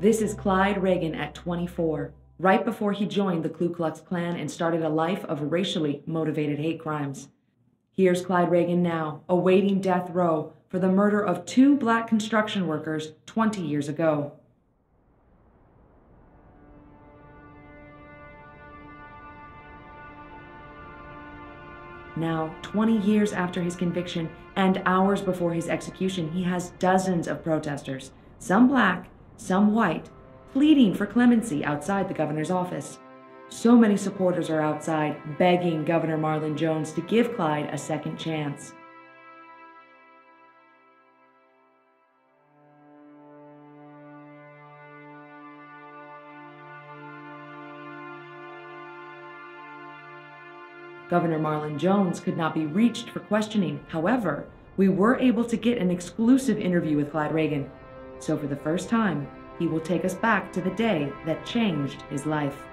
This is Clyde Reagan at 24, right before he joined the Ku Klux Klan and started a life of racially motivated hate crimes. Here's Clyde Reagan now, awaiting death row for the murder of 2 black construction workers 20 years ago. Now, 20 years after his conviction and hours before his execution, he has dozens of protesters, some black, some white, pleading for clemency outside the governor's office. So many supporters are outside, begging Governor Marlin Jones to give Clyde a second chance. Governor Marlin Jones could not be reached for questioning. However, we were able to get an exclusive interview with Clyde Reagan. So for the first time, he will take us back to the day that changed his life.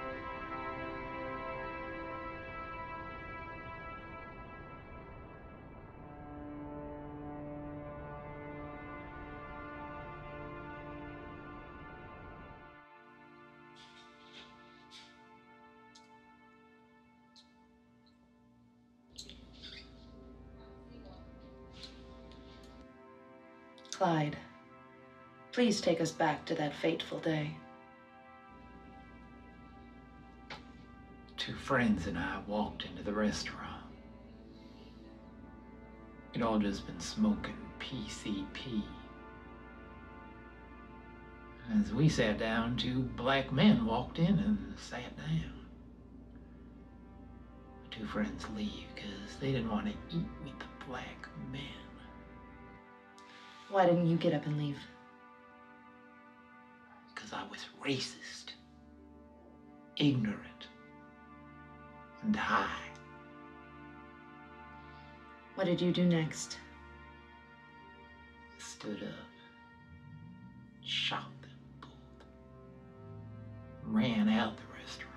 Clyde, please take us back to that fateful day. 2 friends and I walked into the restaurant. We'd all just been smoking PCP. As we sat down, 2 black men walked in and sat down. The 2 friends leave because they didn't want to eat with the black men. Why didn't you get up and leave? Because I was racist, ignorant, and high. What did you do next? I stood up, shot them both, ran out the restaurant.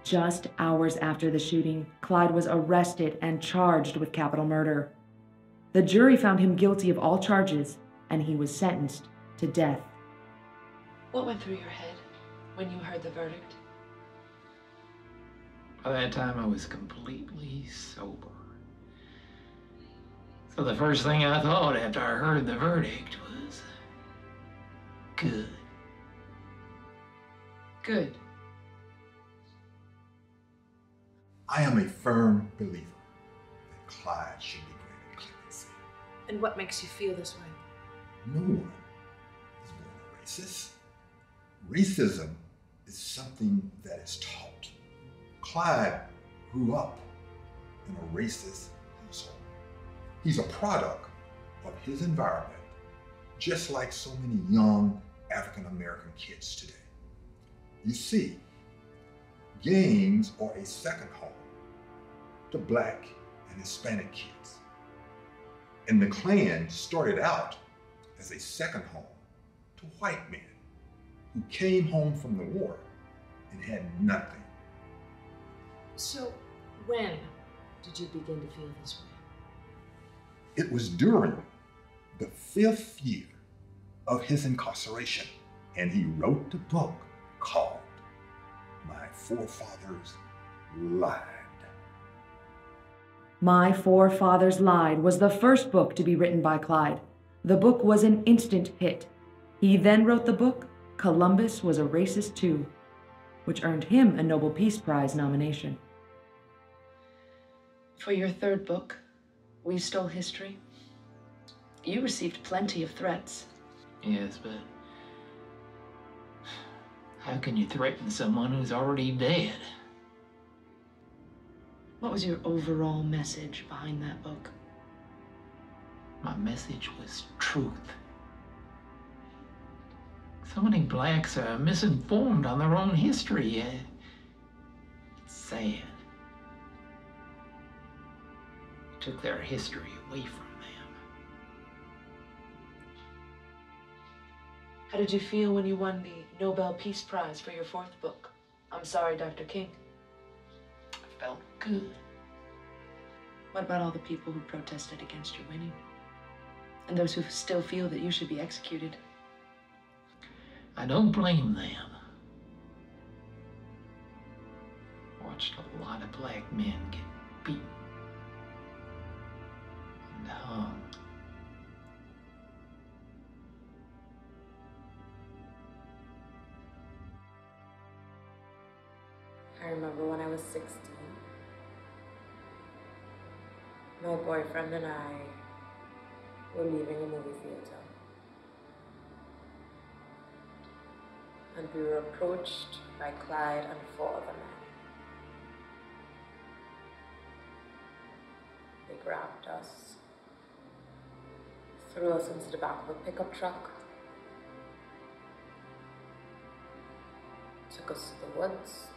Just hours after the shooting, Clyde was arrested and charged with capital murder. The jury found him guilty of all charges, and he was sentenced to death. What went through your head when you heard the verdict? By that time, I was completely sober. So the first thing I thought after I heard the verdict was, good. Good. I am a firm believer that Clyde should be granted clemency. And what makes you feel this way? No one is born a racist. Racism is something that is taught. Clyde grew up in a racist household. He's a product of his environment, just like so many young African-American kids today. You see, gangs are a second home to Black and Hispanic kids. And the Klan started out as a second home to white men who came home from the war and had nothing. So, when did you begin to feel this way? It was during the 5th year of his incarceration, and he wrote the book called My Forefathers Lied. My Forefathers Lied was the first book to be written by Clyde. The book was an instant hit. He then wrote the book, Columbus Was a Racist Too, which earned him a Nobel Peace Prize nomination. For your 3rd book, We Stole History, you received plenty of threats. Yes, but how can you threaten someone who's already dead? What was your overall message behind that book? My message was truth. So many blacks are misinformed on their own history. It's sad. Took their history away from them. How did you feel when you won the Nobel Peace Prize for your 4th book, I'm Sorry, Dr. King? I felt good. What about all the people who protested against your winning? and those who still feel that you should be executed. I don't blame them. Watched a lot of black men get beaten and hung. I remember when I was 16, my boyfriend and I were leaving a movie theater. And we were approached by Clyde and 4 other men. They grabbed us, threw us into the back of a pickup truck, took us to the woods,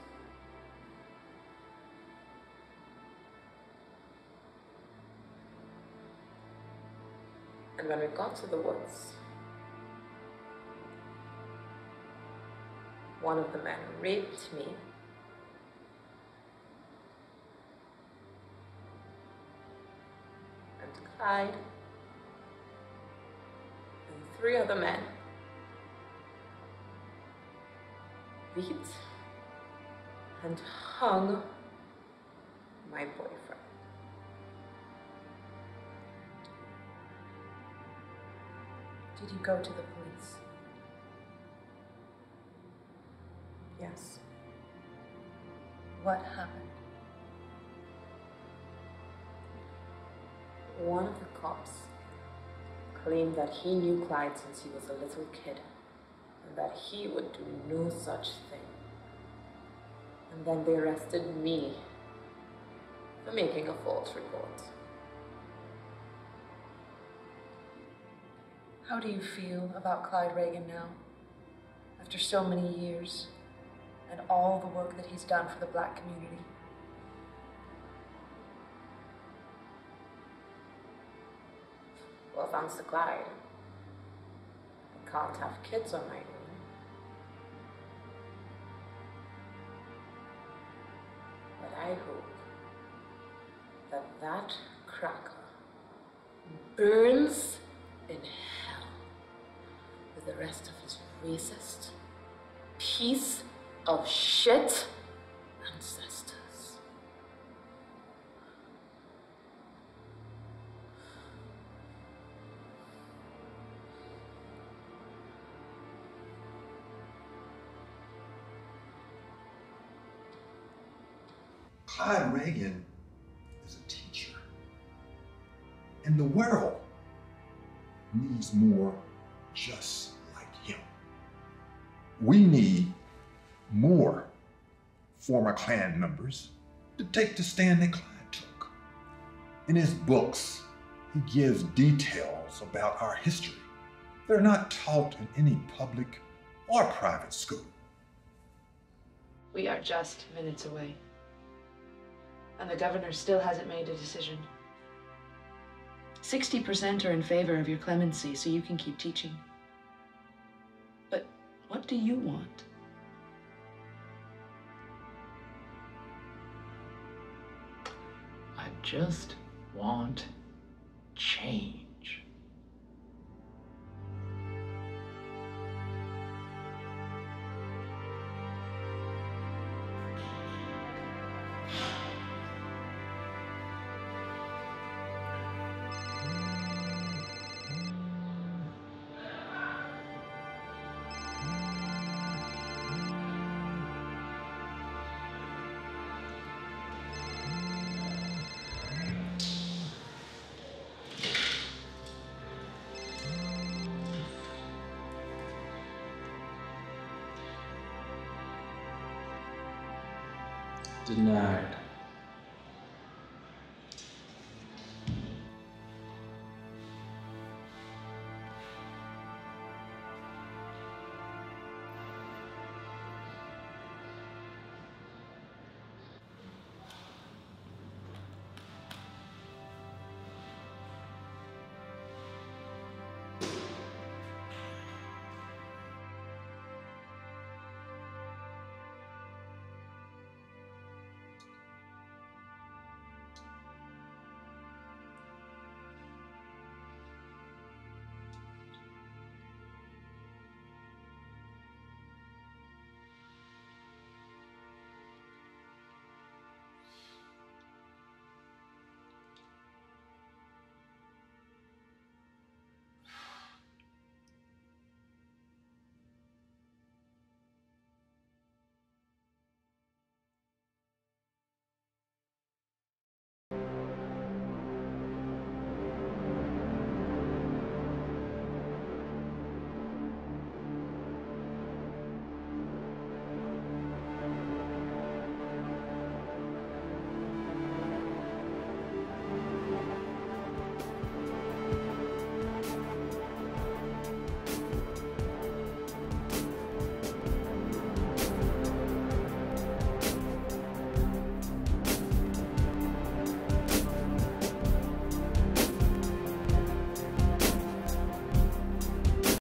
and when we got to the woods, one of the men raped me and Clyde and 3 other men beat and hung my boyfriend. Did you go to the police? Yes. What happened? One of the cops claimed that he knew Clyde since he was a little kid and that he would do no such thing. And then they arrested me for making a false report. How do you feel about Clyde Reagan now, after so many years, and all the work that he's done for the Black community? Well, thanks to Clyde, I can't have kids on my own. But I hope that that cracker burns in hell with the rest of his racist piece of shit ancestors. Clyde Reagan is a teacher, and the world needs more just like him. We need more former Klan members to take the stand that Clyde took. In his books, he gives details about our history. They're not taught in any public or private school. We are just minutes away. And the governor still hasn't made a decision. 60% are in favor of your clemency, so you can keep teaching. But what do you want? I just want change. Denied.